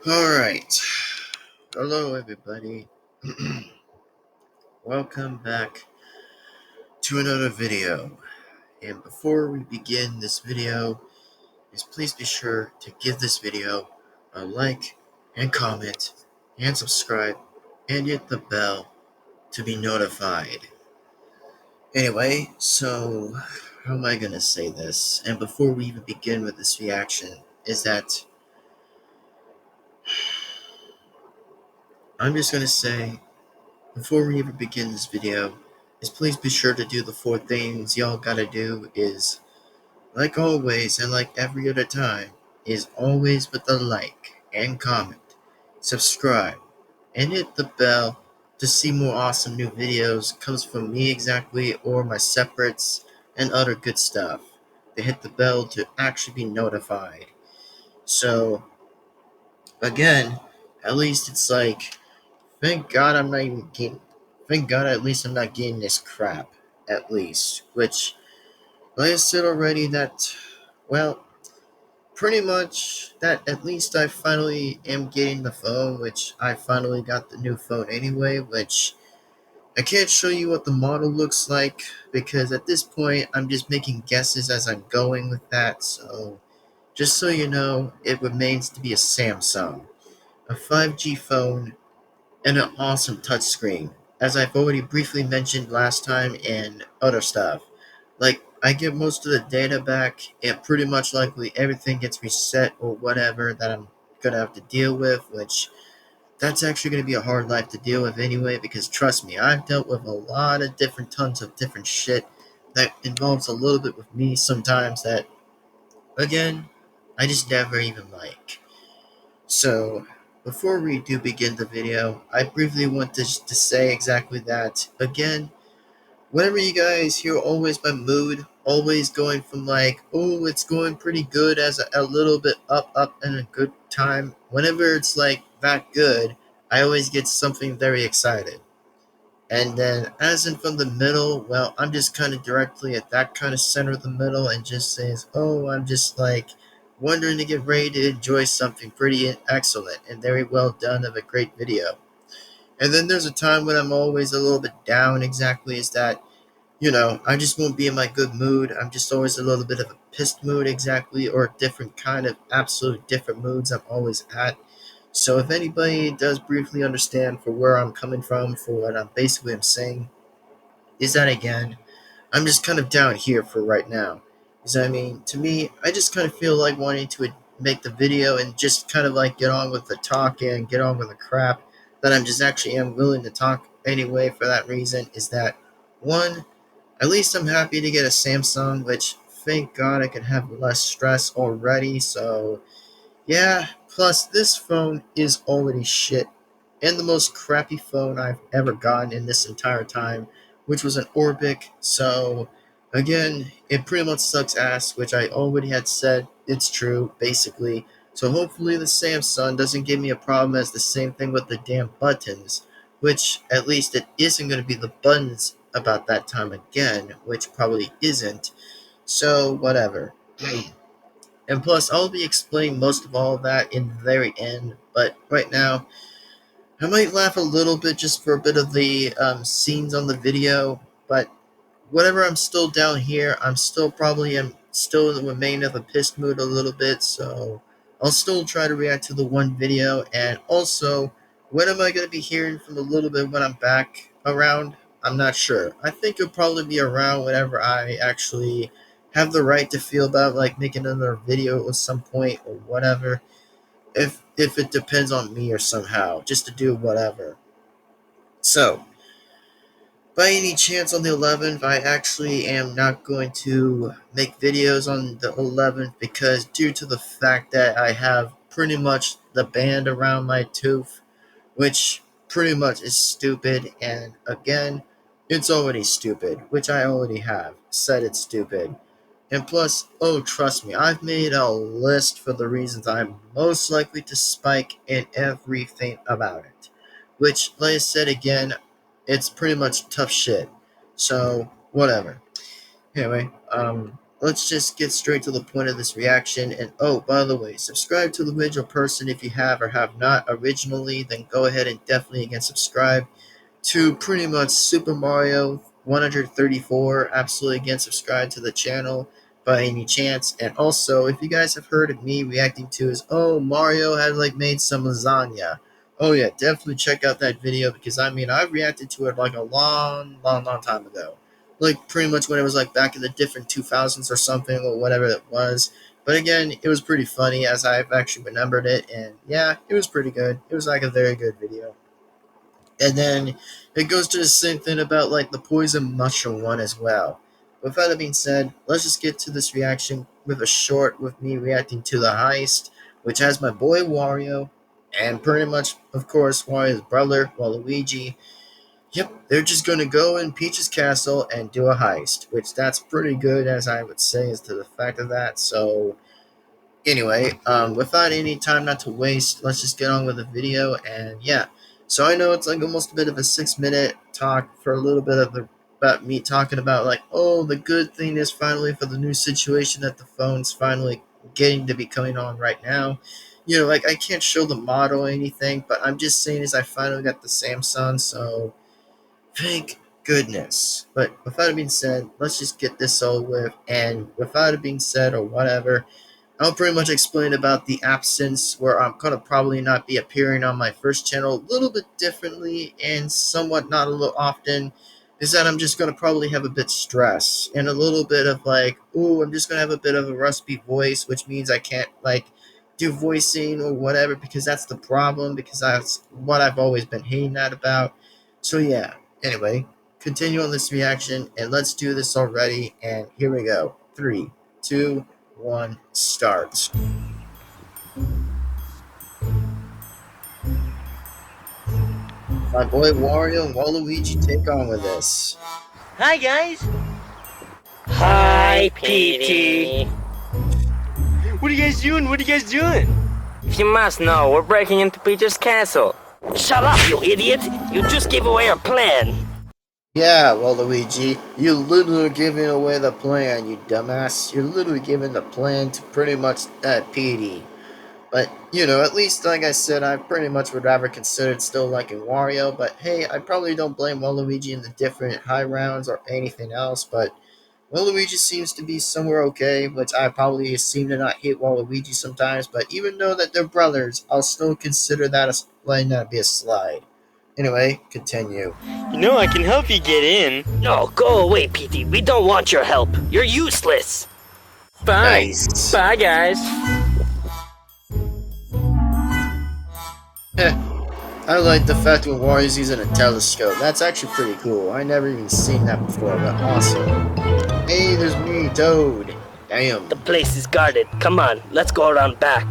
Alright. Hello, everybody. Welcome back to another video. And before we begin this video, please be sure to give this video a like and comment and subscribe and hit the bell to be notified. Anyway, so how am I going to say this? And before we even begin with this reaction, is that I'm just going to say, before we even begin this video, please be sure to do the 4 things y'all gotta do is, like always and like every other time, is always with the like and comment, subscribe, and hit the bell to see more awesome new videos comes from me exactly or my separates and other good stuff. To hit the bell to actually be notified. So, again, at least it's like, thank God I'm not even getting. Thank God at least I'm not getting this crap. At least. Which, like I said already, that, well, pretty much that at least I finally am getting the phone, which I finally got the new phone anyway, which I can't show you what the model looks like because at this point I'm just making guesses as I'm going with that. So, just so you know, it remains to be a Samsung, a 5G phone and an awesome touchscreen, as I've already briefly mentioned last time and other stuff. Like, I get most of the data back, and pretty much likely everything gets reset or whatever that I'm gonna have to deal with, which that's actually gonna be a hard life to deal with anyway, because trust me, I've dealt with a lot of different tons of different shit that involves a little bit with me sometimes that, again, I just never even like. So, before we do begin the video, I briefly want to say exactly that. Again, whenever you guys hear always my mood, always going from like, oh, it's going pretty good as a little bit up, and a good time, whenever it's like that good, I always get something very excited. And then, as in from the middle, well, I'm just kind of directly at that kind of center of the middle and just says, oh, I'm just like wondering to get ready to enjoy something pretty excellent and very well done of a great video. And then there's a time when I'm always a little bit down, exactly as that, I just won't be in my good mood. I'm just always a little bit of a pissed mood, exactly, or a different kind of absolute different moods I'm always at. So if anybody does briefly understand for where I'm coming from, for what I'm basically am saying, is that again, I'm just kind of down here for right now. Because I mean, to me, I just kind of feel like wanting to make the video and just kind of like get on with the talk and get on with the crap that I'm just actually am willing to talk anyway. For that reason, is that one, at least I'm happy to get a Samsung, which thank God I could have less stress already. So yeah, plus this phone is already shit and the most crappy phone I've ever gotten in this entire time, which was an Orbic. So again, it pretty much sucks ass, which I already had said it's true, basically. So hopefully the Samsung doesn't give me a problem as the same thing with the damn buttons, which at least it isn't going to be the buttons about that time again, which probably isn't. So whatever. And plus, I'll be explaining most of all of that in the very end. But right now, I might laugh a little bit just for a bit of the scenes on the video. But whatever, I'm still down here. I'm still in the remain of a pissed mood a little bit. So I'll still try to react to the one video. And also, when am I going to be hearing from a little bit when I'm back around? I'm not sure. I think it'll probably be around whenever I actually have the right to feel about like making another video at some point or whatever. If it depends on me or somehow, just to do whatever. So, by any chance on the 11th, I actually am not going to make videos on the 11th because due to the fact that I have pretty much the band around my tooth, which pretty much is stupid, and again, it's already stupid, which I already have said it's stupid. And plus, oh, trust me, I've made a list for the reasons I'm most likely to spike in everything about it. Which, like I said again, it's pretty much tough shit. So, whatever. Anyway, let's just get straight to the point of this reaction. And oh, by the way, subscribe to the original person if you have or have not originally. Then go ahead and definitely again subscribe to pretty much Super Mario 134. Absolutely again subscribe to the channel by any chance. And also, if you guys have heard of me reacting to is, oh, Mario had like made some lasagna. Oh yeah, definitely check out that video because I mean I reacted to it like a long time ago. Like pretty much when it was like back in the different 2000s or something or whatever it was. But again, it was pretty funny as I've actually remembered it, and yeah, it was pretty good. It was like a very good video. And then it goes to the same thing about like the poison mushroom one as well. With that being said, let's just get to this reaction with a short with me reacting to the heist, which has my boy Wario, and pretty much, of course, Wario's brother, Waluigi. Yep, they're just gonna go in Peach's castle and do a heist, which that's pretty good, as I would say, as to the fact of that. So anyway, without any time not to waste, let's just get on with the video. And yeah, so I know it's like almost a bit of a 6-minute talk for a little bit of about me talking about like, oh, the good thing is finally for the new situation that the phone's finally getting to be coming on right now. You know, like I can't show the model or anything, but I'm just saying is I finally got the Samsung, so thank goodness. But without it being said, let's just get this over with. And without it being said or whatever, I'll pretty much explain about the absence where I'm going to probably not be appearing on my first channel a little bit differently and somewhat not a little often, is that I'm just going to probably have a bit stress and a little bit of like, ooh, I'm just going to have a bit of a rusty voice, which means I can't like do voicing or whatever because that's the problem, because that's what I've always been hating that about. So yeah, anyway, continue on this reaction and let's do this already. And here we go. 3, 2, 1, start. My boy Wario and Waluigi take on with this. Hi guys! Hi, Petey. What are you guys doing? What are you guys doing? You must know, we're breaking into Peach's castle. Shut up, you idiot! You just gave away our plan. Yeah, Waluigi, you literally giving away the plan, you dumbass. You're literally giving the plan to pretty much that Petey. But, you know, at least, like I said, I pretty much would rather consider it still liking Wario. But, hey, I probably don't blame Waluigi in the different high rounds or anything else. But Waluigi seems to be somewhere okay, which I probably seem to not hate Waluigi sometimes. But even though that they're brothers, I'll still consider that letting that be a slide. Anyway, continue. You know I can help you get in. No, go away, Petey. We don't want your help. You're useless. Bye. Nice. Bye, guys. I like the fact when Wario's using a telescope. That's actually pretty cool. I never even seen that before, but awesome. Hey, there's me, Toad. Damn. The place is guarded. Come on, let's go around back.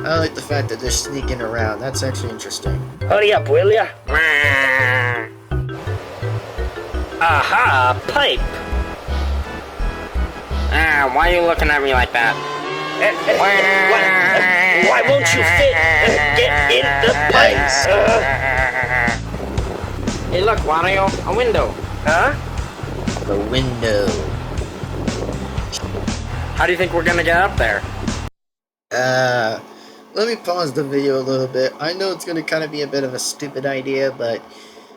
I like the fact that they're sneaking around. That's actually interesting. Hurry up, will ya? Aha, pipe. Why are you looking at me like that? Why won't you fit? Get in the pipes. Hey, look, Wario, a window. Huh? The window. How do you think we're gonna get up there? Let me pause the video a little bit. I know it's gonna kind of be a bit of a stupid idea, but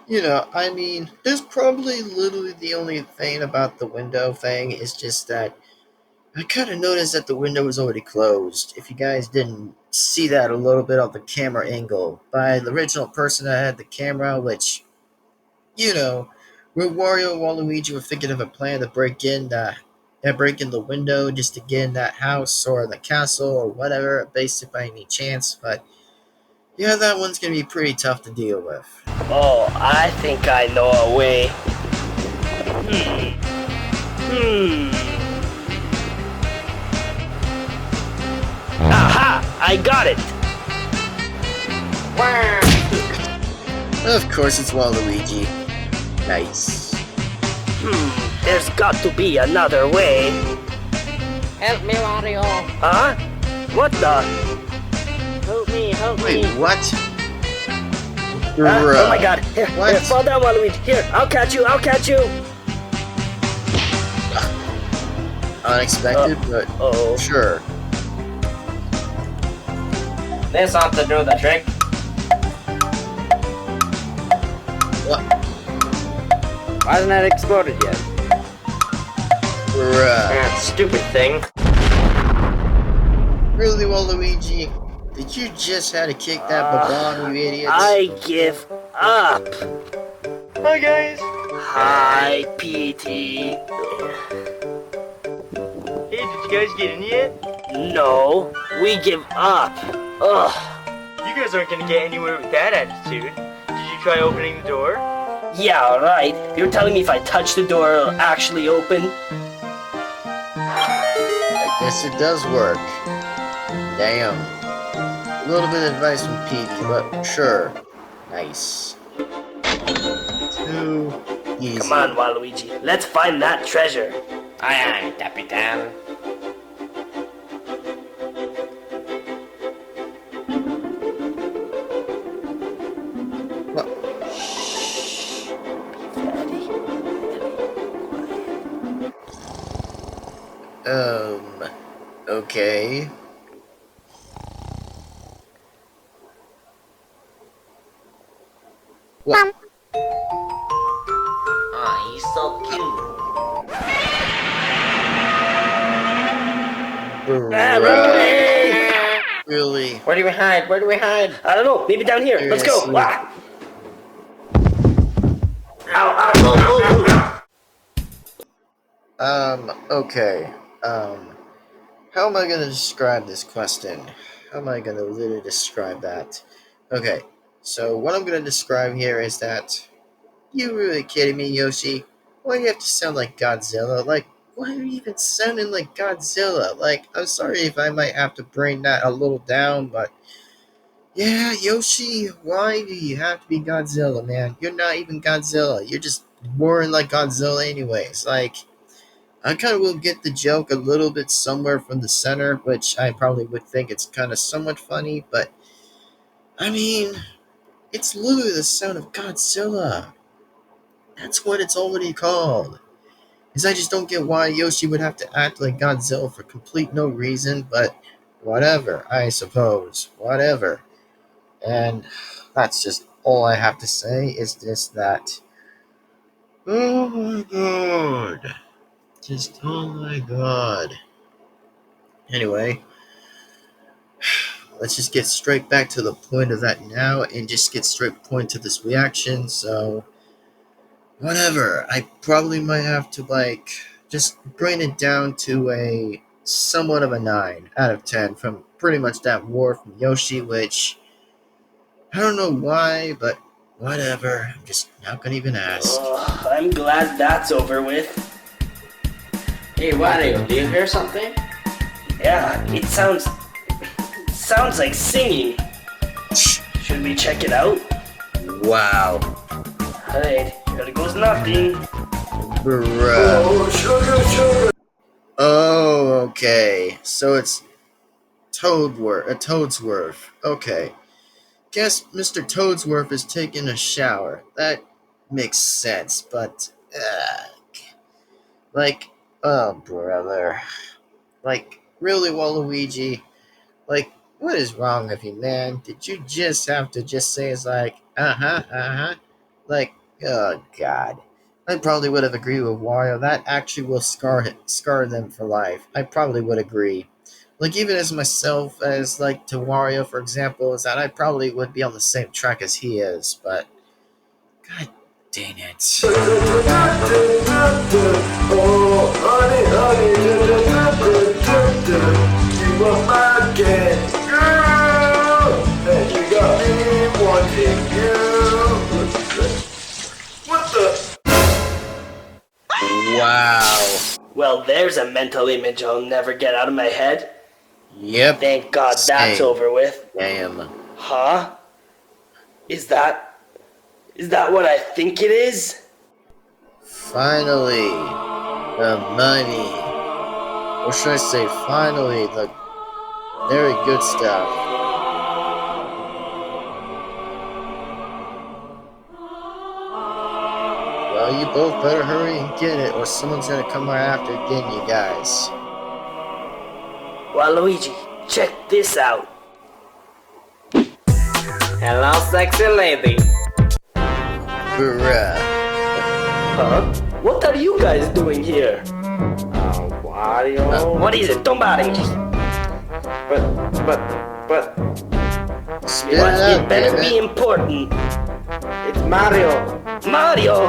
you know, I mean, there's probably literally the only thing about the window thing is just that I kind of noticed that the window was already closed. If you guys didn't see that a little bit on the camera angle by the original person that had the camera, which, you know, where Wario and Waluigi were thinking of a plan to break in the window just to get in that house or the castle or whatever, basically by any chance. But yeah, that one's gonna be pretty tough to deal with. Oh, I think I know a way. Aha! I got it! Of course, it's Waluigi. Nice. There's got to be another way. Help me, Wario. Huh? What the? Help me, help Wait, me. what? Oh my god. Here, What? fall down, Waluigi. Here, I'll catch you. Unexpected, but Oh. sure. This ought to do the trick. What? Why hasn't that exploded yet? That stupid thing. Really, Waluigi? Did you just have to kick that bomb, you idiots? I give up. Hi guys. Hi, PT. Hey, did you guys get in yet? No, we give up. Ugh. You guys aren't gonna get anywhere with that attitude. Did you try opening the door? Yeah, alright. You're telling me if I touch the door, it'll actually open? I guess it does work. Damn. A little bit of advice from Petey, but sure. Nice. Too easy. Come on, Waluigi. Let's find that treasure. Aye, aye, Capitan. What? Okay. What? Ah, he's so cute. Really? Where do we hide? Where do we hide? I don't know. Maybe down here. Let's go. Seriously. Ah. Ow, ow, oh, Okay. How am I gonna describe this question? How am I gonna literally describe that? Okay, so what I'm gonna describe here is that you really kidding me, Yoshi? Why do you have to sound like Godzilla? Like, why are you even sounding like Godzilla? Like, I'm sorry if I might have to bring that a little down, but yeah, Yoshi, why do you have to be Godzilla, man? You're not even Godzilla. You're just roaring like Godzilla anyways. Like, I kind of will get the joke a little bit somewhere from the center, which I probably would think it's kind of somewhat funny, but I mean, it's literally the sound of Godzilla. That's what it's already called. Is I just don't get why Yoshi would have to act like Godzilla for complete no reason, but whatever, I suppose. Whatever. And that's just all I have to say is just that. Oh my god. Just, oh my god. Anyway, let's just get straight back to the point of that now and just get straight point to this reaction. So, whatever. I probably might have to, like, just bring it down to a somewhat of a 9 out of 10 from pretty much that war from Yoshi, which I don't know why, but whatever. I'm just not gonna even ask. I'm glad that's over with. Hey, Wario, do you hear something? Yeah, it sounds like singing. Should we check it out? Wow. Alright, here goes nothing. Bruh. Oh, sugar. Oh, okay. So it's Toadsworth. Okay. Guess Mr. Toadsworth is taking a shower. That makes sense, but like, oh brother. Like, really, Waluigi? Like, what is wrong with you, man? Did you just have to just say it's like, like, oh god. I probably would have agreed with Wario. That actually will scar them for life. I probably would agree. Like, even as myself, as like to Wario, for example, is that I probably would be on the same track as he is, but god dang it. Oh, honey, you are my cat, girl, and you got me wanting you. What the? Wow. Well, there's a mental image I'll never get out of my head. Yep. Thank God that's Same. over with. Damn. Huh? Is that what I think it is? Finally, the money. Or should I say, finally, the very good stuff. Well, you both better hurry and get it, or someone's gonna come right after getting you guys. Waluigi, check this out. Hello, sexy lady. Bruh. Huh? What are you guys doing here? Wario. What is it? Don't bother me. But, Spit What? it out, It better damn be it. important. it's Mario. Mario,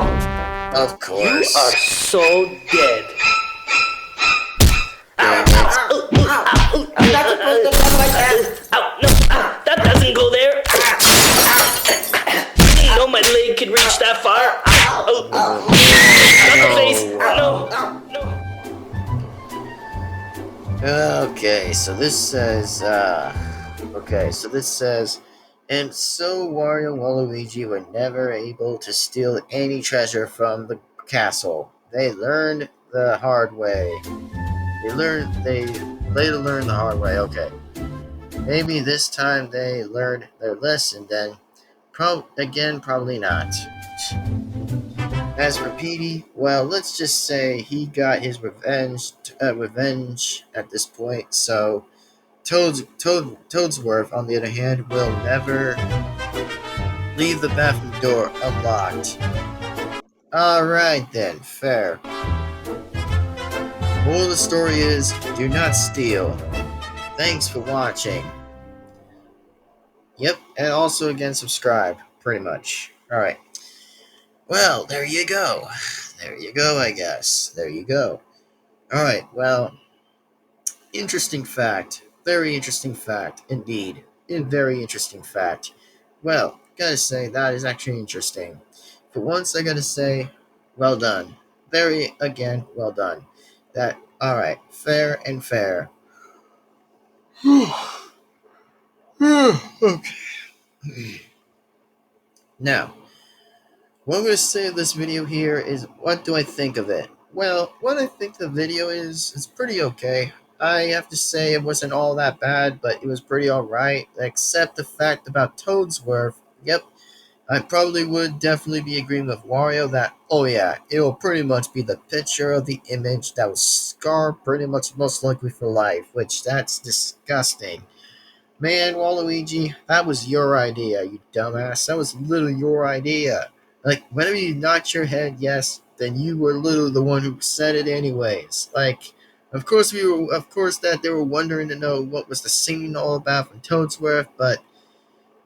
Of you course. are so dead. Damn it. I'm not supposed to run like that. Ow, no, that doesn't go there. Didn't know my leg could reach that far. Oh, not the face. No, no. Okay, so this says, and so Wario and Waluigi were never able to steal any treasure from the castle. They learned the hard way. They later learned the hard way, okay. Maybe this time they learned their lesson then. Probably not. As for Petey, well, let's just say he got his revenge at this point. So, Toadsworth, on the other hand, will never leave the bathroom door unlocked. All right then, fair. Moral of the story is: do not steal. Thanks for watching. Yep, and also again subscribe, pretty much. All right. Well, there you go. There you go, I guess. There you go. Alright, well, interesting fact. Very interesting fact, indeed. A very interesting fact. Well, gotta say, that is actually interesting. For once, I gotta say, well done. Very, again, well done. Alright, fair and fair. Okay. Now, what I'm going to say of this video here is, what do I think of it? Well, what I think the video is pretty okay. I have to say it wasn't all that bad, but it was pretty alright, except the fact about Toadsworth. Yep, I probably would definitely be agreeing with Wario that, oh yeah, it will pretty much be the picture of the image that will scar pretty much most likely for life, which that's disgusting. Man, Waluigi, that was your idea, you dumbass. That was literally your idea. Like, whenever you knocked your head, yes, then you were literally the one who said it anyways. Like, of course that they were wondering to know what was the scene all about from Toadsworth, but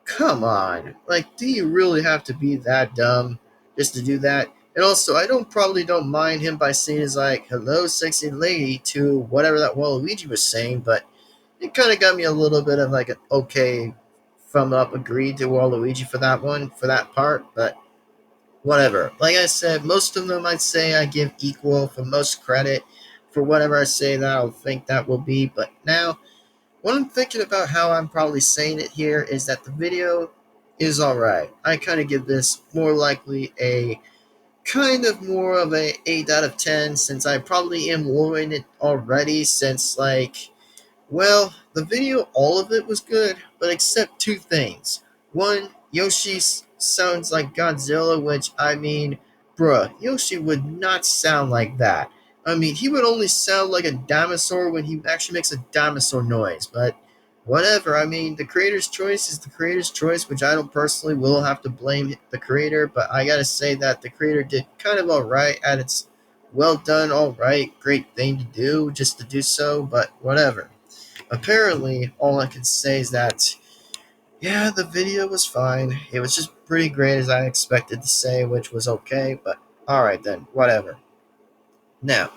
come on. Like, do you really have to be that dumb just to do that? And also, I probably don't mind him by saying his like, hello, sexy lady, to whatever that Waluigi was saying, but it kind of got me a little bit of like an okay thumb up agreed to Waluigi for that part, but whatever. Like I said, most of them I'd say I give equal for most credit for whatever I say that I'll think that will be, but now, what I'm thinking about how I'm probably saying it here is that the video is alright. I kind of give this more likely a kind of more of a 8 out of 10 since I probably am lowering it already since like, well, the video, all of it was good, but except two things. One, Yoshi sounds like Godzilla, which, I mean, bruh, Yoshi would not sound like that. I mean, he would only sound like a dinosaur when he actually makes a dinosaur noise, but whatever. I mean, the creator's choice is the creator's choice, which I don't personally will have to blame the creator, but I gotta say that the creator did kind of alright at its well done, alright, great thing to do, just to do so, but whatever. Apparently, all I can say is that, yeah, the video was fine. It was just pretty great as I expected to say, which was okay, but alright then, whatever. Now,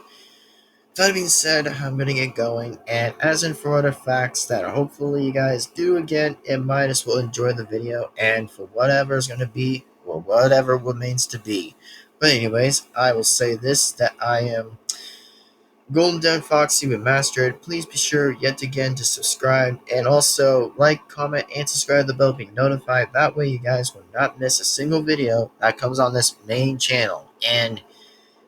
that being said, I'm gonna get going, and as in for other facts that hopefully you guys do again, and might as well enjoy the video, and for whatever is gonna be, or whatever remains to be. But anyways, I will say this, that I am Devin-Foxy Remastered. Please be sure yet again to subscribe and also like, comment, and subscribe to the bell to be notified. That way you guys will not miss a single video that comes on this main channel. And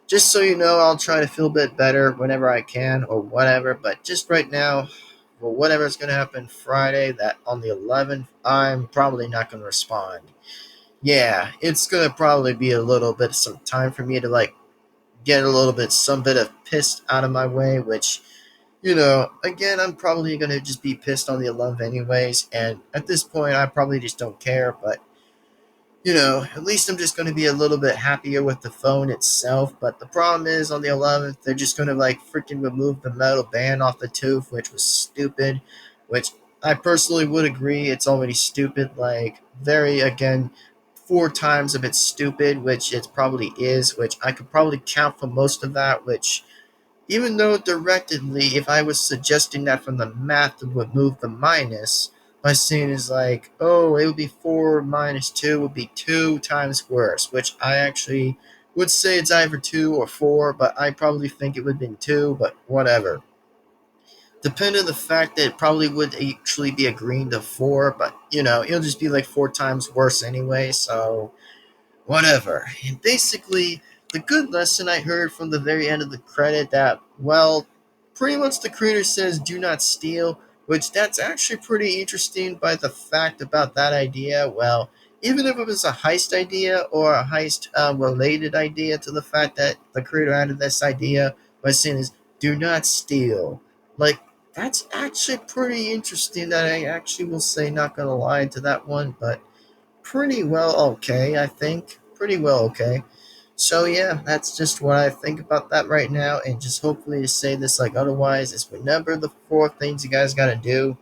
just so you know, I'll try to feel a bit better whenever I can or whatever. But just right now, for whatever's going to happen Friday, that on the 11th, I'm probably not going to respond. yeah, it's gonna probably be a little bit some time for me to like get a little bit some bit of pissed out of my way, which again, I'm probably gonna just be pissed on the 11th anyways, and at this point, I probably just don't care. But at least I'm just gonna be a little bit happier with the phone itself. But the problem is, on the 11th, they're just gonna like freaking remove the metal band off the tooth, which was stupid. Which I personally would agree, it's already stupid. Like very again, 4 times of it's stupid, which it probably is. Which I could probably count for most of that, which even though directly, if I was suggesting that from the math to remove the minus, my saying is like, oh, it would be 4 minus 2 would be 2 times worse, which I actually would say it's either 2 or 4, but I probably think it would have been 2, but whatever. Depending on the fact that it probably would actually be agreeing to 4, but it'll just be like 4 times worse anyway, so whatever. And basically, the good lesson I heard from the very end of the credit that, well, pretty much the creator says do not steal, which that's actually pretty interesting by the fact about that idea. Well, even if it was a heist idea or a heist related idea to the fact that the creator added this idea by saying is do not steal. Like, that's actually pretty interesting that I actually will say not gonna lie to that one, but pretty well okay, I think. Pretty well okay. So yeah, that's just what I think about that right now, and just hopefully to say this like otherwise is remember the 4 things you guys gotta do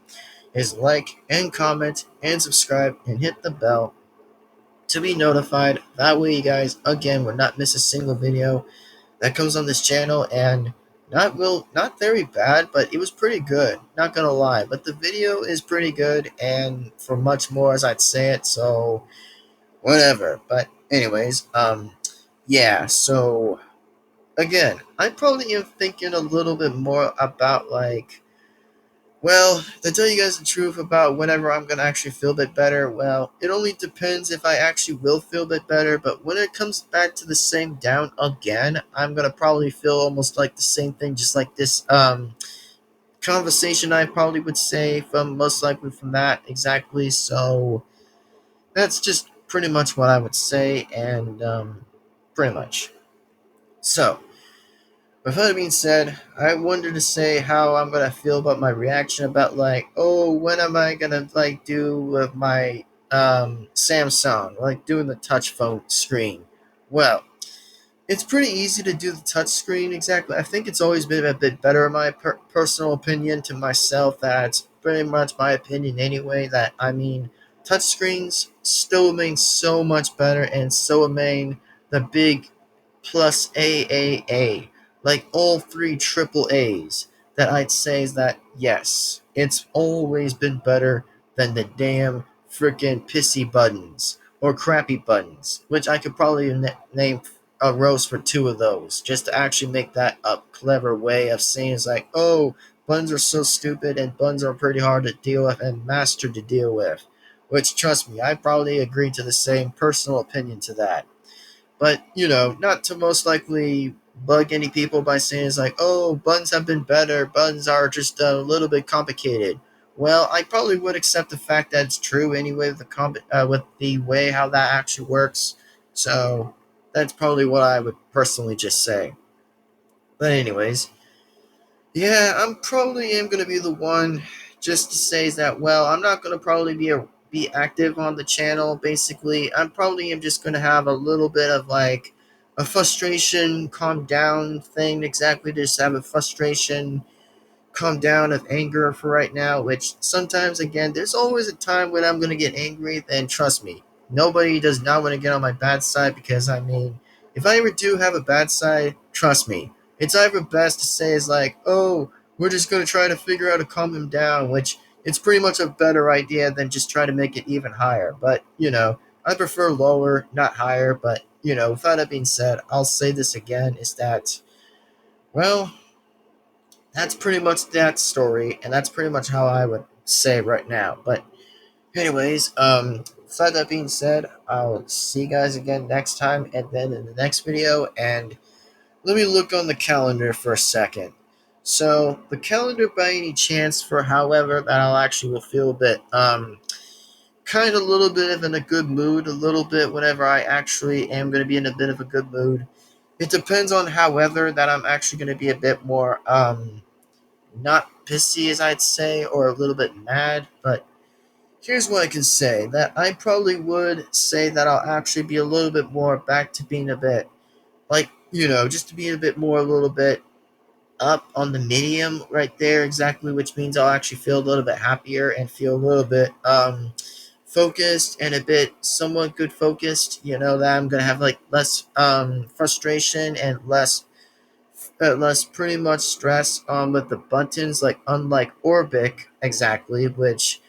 is like and comment and subscribe and hit the bell to be notified. That way you guys again will not miss a single video that comes on this channel. And not very bad, but it was pretty good, not gonna lie. But the video is pretty good and for much more as I'd say it, so whatever. But anyways, yeah, so again, I probably am thinking a little bit more about like, well, to tell you guys the truth about whenever I'm gonna actually feel a bit better, well, it only depends if I actually will feel a bit better. But when it comes back to the same down again, I'm gonna probably feel almost like the same thing, just like this conversation I probably would say from most likely from that exactly. So that's just pretty much what I would say, and pretty much. So, with that being said, I wanted to say how I'm gonna feel about my reaction about like, oh, when am I gonna like do with my Samsung, like doing the touch phone screen? Well, it's pretty easy to do the touch screen exactly. I think it's always been a bit better in my personal opinion to myself. That's pretty much my opinion anyway. That I mean, touch screens still remain so much better and so remain the big plus AAA, like all 3 AAAs. That I'd say is that yes, it's always been better than the damn freaking pissy buttons or crappy buttons, which I could probably name a roast for 2 of those, just to actually make that a clever way of saying it's like, oh, buns are so stupid and buns are pretty hard to deal with and master to deal with. Which, trust me, I probably agree to the same personal opinion to that. But, not to most likely bug any people by saying it's like, oh, buns have been better, buns are just a little bit complicated. Well, I probably would accept the fact that it's true anyway with the way how that actually works. So that's probably what I would personally just say. But anyways, yeah, I'm probably am gonna be the one just to say that. Well, I'm not gonna probably be active on the channel. Basically, I'm probably am just gonna have a little bit of like a frustration, calm down thing. Exactly, just have a frustration calm down of anger for right now, which sometimes, again, there's always a time when I'm going to get angry, and trust me, nobody does not want to get on my bad side because, I mean, if I ever do have a bad side, trust me, it's either best to say is like, oh, we're just going to try to figure out how to calm him down, which it's pretty much a better idea than just try to make it even higher. But, I prefer lower, not higher, but, with that being said, I'll say this again, is that, well, that's pretty much that story, and that's pretty much how I would say right now. But anyways, with that being said, I'll see you guys again next time, and then in the next video. And let me look on the calendar for a second. So the calendar, by any chance, for however that I'll actually will feel a bit kind of a little bit of in a good mood, a little bit whenever I actually am going to be in a bit of a good mood. It depends on, however, that I'm actually going to be a bit more, not pissy as I'd say, or a little bit mad, but here's what I can say, that I probably would say that I'll actually be a little bit more back to being a bit, like, just to be a bit more, a little bit up on the medium right there, exactly, which means I'll actually feel a little bit happier and feel a little bit, focused and a bit somewhat good focused, that I'm going to have, like, less, frustration and less pretty much stress with the buttons, like unlike Orbic exactly, which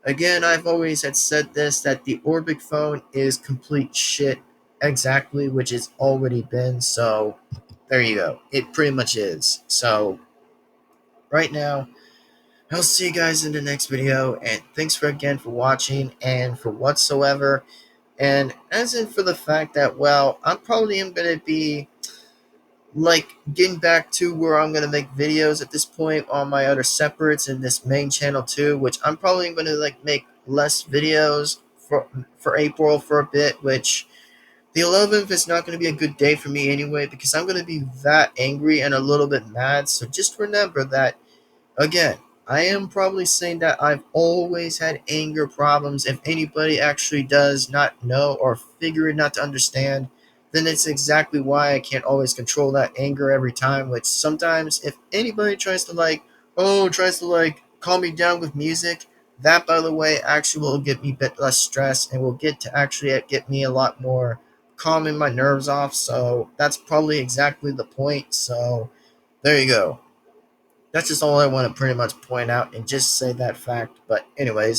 again I've always had said this, that the Orbic phone is complete shit exactly, which it's already been. So there you go. It pretty much is. So right now, I'll see you guys in the next video, and thanks for again for watching and for whatsoever. And as in for the fact that, well, I'm probably am gonna be like getting back to where I'm gonna make videos at this point on my other separates in this main channel too, which I'm probably gonna like make less videos for April for a bit, which the 11th is not gonna be a good day for me anyway, because I'm gonna be that angry and a little bit mad. So just remember that. Again, I am probably saying that I've always had anger problems. If anybody actually does not know or figure it not to understand, then it's exactly why I can't always control that anger every time, which sometimes if anybody tries to calm me down with music, that, by the way, actually will get me a bit less stress and will get to actually get me a lot more calming my nerves off. So that's probably exactly the point. So there you go. That's just all I want to pretty much point out and just say that fact. But anyway,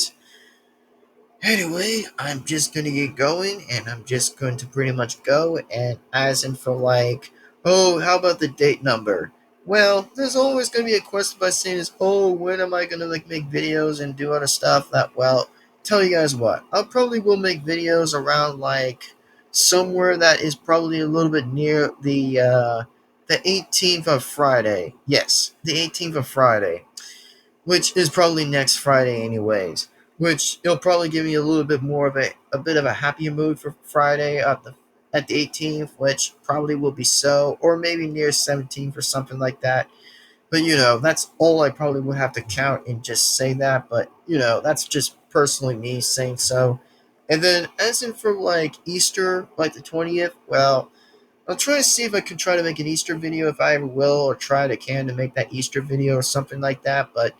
I'm just gonna get going, and I'm just going to pretty much go. And as in for like, oh, how about the date number? Well, there's always gonna be a question by saying is, oh, when am I gonna like make videos and do other stuff? That, well, tell you guys what, I'll probably will make videos around like somewhere that is probably a little bit near the 18th of Friday. Yes, the 18th of Friday, which is probably next Friday anyways, which it'll probably give me a little bit more of a bit of a happier mood for Friday at the 18th, which probably will be so, or maybe near 17th or something like that. But that's all I probably would have to count and just say that. But that's just personally me saying so. And then as in for like Easter, like the 20th, well, I'll try to see if I can try to make an Easter video if I ever will, or try to make that Easter video or something like that. But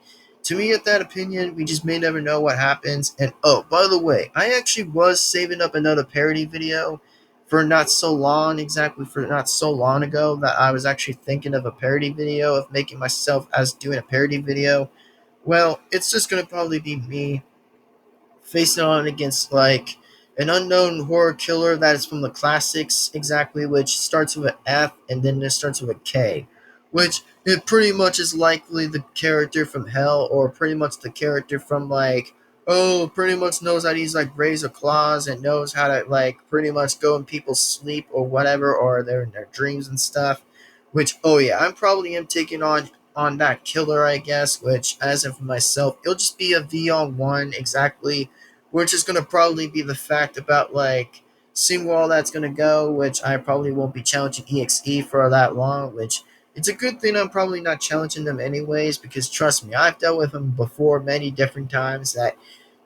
to me, at that opinion, we just may never know what happens. And oh, by the way, I actually was saving up another parody video for not so long, exactly for not so long ago, that I was actually thinking of a parody video of making myself as doing a parody video. Well, it's just gonna probably be me facing on against like an unknown horror killer that is from the classics exactly, which starts with an F and then it starts with a K, which it pretty much is likely the character from Hell, or pretty much the character from like, oh, pretty much knows how to use like razor claws and knows how to like pretty much go in people's sleep or whatever, or they're in their dreams and stuff. Which, oh yeah, I'm probably am taking on that killer, I guess, which as of myself, it'll just be a V on one exactly, which is going to probably be the fact about like seeing where all that's going to go, which I probably won't be challenging EXE for that long, which it's a good thing I'm probably not challenging them anyways, because trust me, I've dealt with him before many different times, that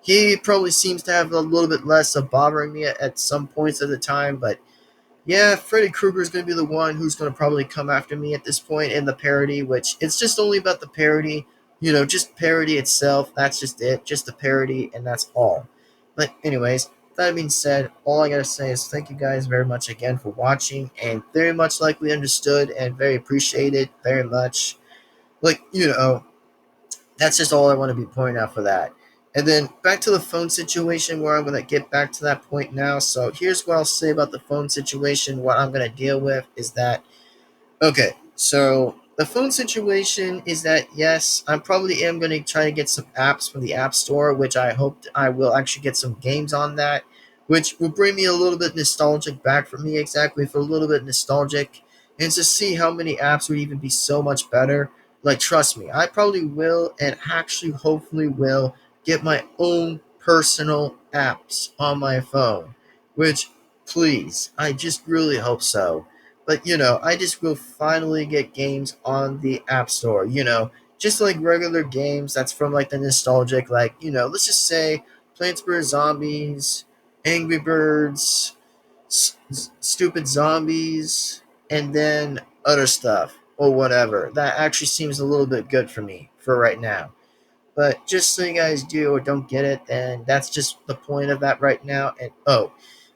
he probably seems to have a little bit less of bothering me at some points of the time. But yeah, Freddy Krueger is going to be the one who's going to probably come after me at this point in the parody, which it's just only about the parody, just parody itself. That's just it, just the parody, and that's all. But anyways, that being said, all I gotta say is thank you guys very much again for watching, and very much likely understood and very appreciated, very much. Like, that's just all I want to be pointing out for that. And then back to the phone situation, where I'm going to get back to that point now. So here's what I'll say about the phone situation. What I'm going to deal with is that, okay, so the phone situation is that, yes, I probably am going to try to get some apps from the App Store, which I hope I will actually get some games on that, which will bring me a little bit nostalgic back for me, exactly, for a little bit nostalgic, and to see how many apps would even be so much better. Like, trust me, I probably will, and actually hopefully will, get my own personal apps on my phone, which, please, I just really hope so. But, I just will finally get games on the App Store, just like regular games that's from like the nostalgic, like, let's just say Plants vs. Zombies, Angry Birds, Stupid Zombies, and then other stuff or whatever. That actually seems a little bit good for me for right now. But just so you guys do or don't get it, then that's just the point of that right now. And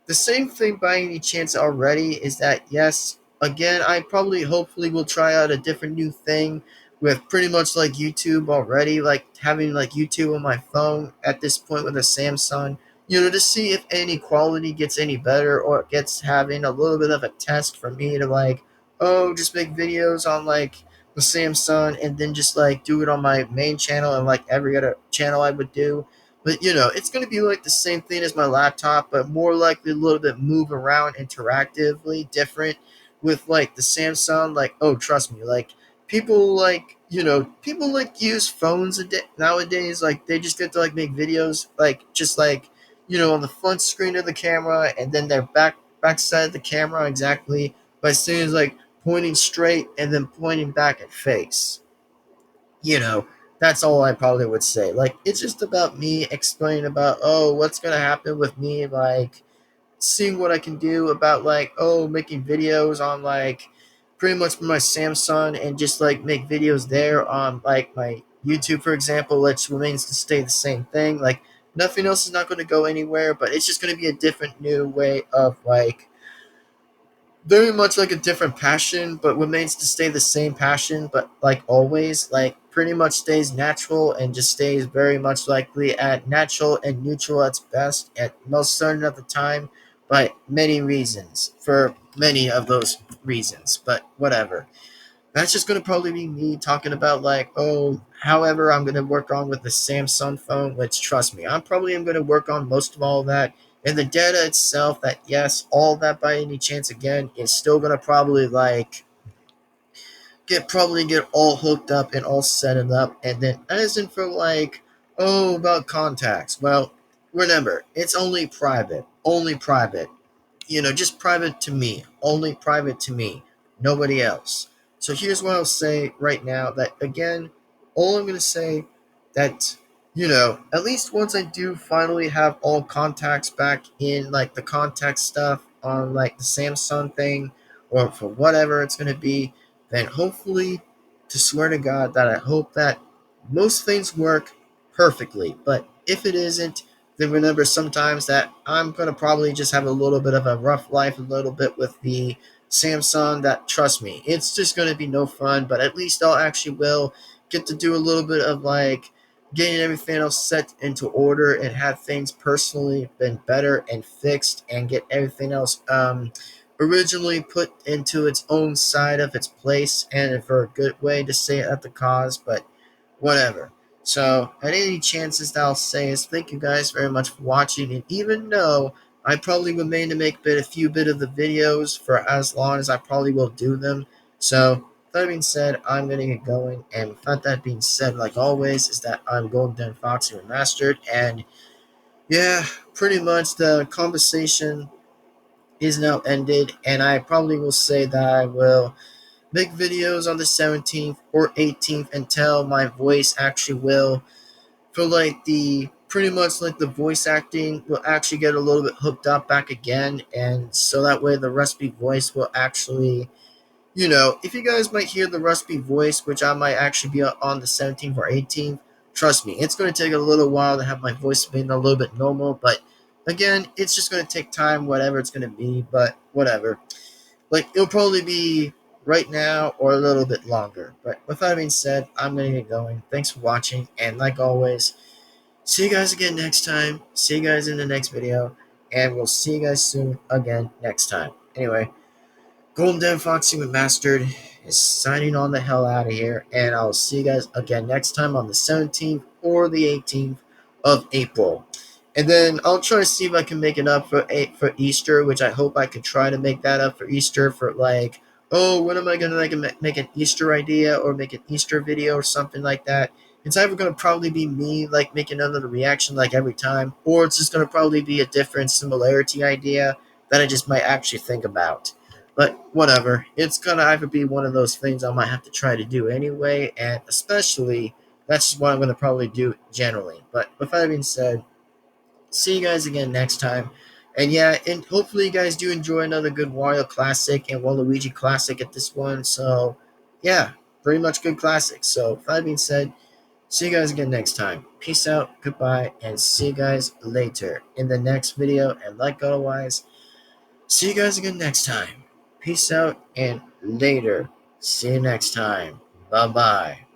the same thing by any chance already is that, yes, again, I probably hopefully will try out a different new thing with pretty much like YouTube already, like having like YouTube on my phone at this point with a Samsung, to see if any quality gets any better or gets having a little bit of a test for me to like, just make videos on like the Samsung and then just like do it on my main channel and like every other channel I would do. But it's going to be like the same thing as my laptop, but more likely a little bit move around interactively different with like the Samsung. Like, oh, trust me, like people like, people like use phones nowadays. Like they just get to like make videos, like just like, on the front screen of the camera and then their backside of the camera exactly by saying like pointing straight and then pointing back at face. You know, that's all I probably would say. Like, it's just about me explaining about, what's going to happen with me, like, seeing what I can do about, like, making videos on, like, pretty much my Samsung and just, like, make videos there on, like, my YouTube, for example, which remains to stay the same thing. Like, nothing else is not going to go anywhere, but it's just going to be a different new way of, like, very much like a different passion, but remains to stay the same passion, but like always, like pretty much stays natural and just stays very much likely at natural and neutral at its best at most certain of the time by many reasons, for many of those reasons, but whatever. That's just going to probably be me talking about like, however I'm going to work on with the Samsung phone, which trust me, I'm probably am going to work on most of all of that. And the data itself, that yes, all that by any chance again is still going to probably like get all hooked up and all set it up. And then as in for like, about contacts. Well, remember, it's only private, just private to me, only private to me, nobody else. So here's what I'll say right now that again, all I'm going to say that, at least once I do finally have all contacts back in like the contact stuff on like the Samsung thing or for whatever it's going to be, then hopefully, to swear to God, that I hope that most things work perfectly. But if it isn't, then remember sometimes that I'm going to probably just have a little bit of a rough life, a little bit with the Samsung. That, trust me, it's just going to be no fun, but at least I'll actually will get to do a little bit of like getting everything else set into order and have things personally been better and fixed and get everything else originally put into its own side of its place and for a good way to say it at the cause, but whatever. So, at any chances that I'll say is thank you guys very much for watching, and even though I probably remain to make a few bit of the videos for as long as I probably will do them, so that being said, I'm going to get going, and without that being said, like always, is that I'm going Devin-Foxy Remastered, and yeah, pretty much the conversation is now ended, and I probably will say that I will make videos on the 17th or 18th until my voice actually will feel like the pretty much like the voice acting will actually get a little bit hooked up back again, and so that way the rusty voice will actually, if you guys might hear the rusty voice, which I might actually be on the 17th or 18th, trust me, it's going to take a little while to have my voice being a little bit normal, but again, it's just going to take time, whatever it's going to be, but whatever. Like, it'll probably be right now or a little bit longer. But with that being said, I'm going to get going. Thanks for watching, and like always, see you guys again next time. See you guys in the next video, and we'll see you guys soon again next time. Anyway, Golden Devin-Foxy Remastered is signing on the hell out of here, and I'll see you guys again next time on the 17th or the 18th of April. And then I'll try to see if I can make it up for Easter, which I hope I could try to make that up for Easter for like, when am I going to make an Easter idea or make an Easter video or something like that? It's either going to probably be me like making another reaction like every time, or it's just going to probably be a different similarity idea that I just might actually think about. But whatever, it's going to either be one of those things I might have to try to do anyway, and especially that's just what I'm going to probably do generally. But with that being said, see you guys again next time. And yeah, and hopefully you guys do enjoy another good Wario classic and Waluigi classic at this one. So yeah, pretty much good classics. So with that being said, see you guys again next time. Peace out, goodbye, and see you guys later in the next video. And like otherwise, see you guys again next time. Peace out and later. See you next time. Bye bye.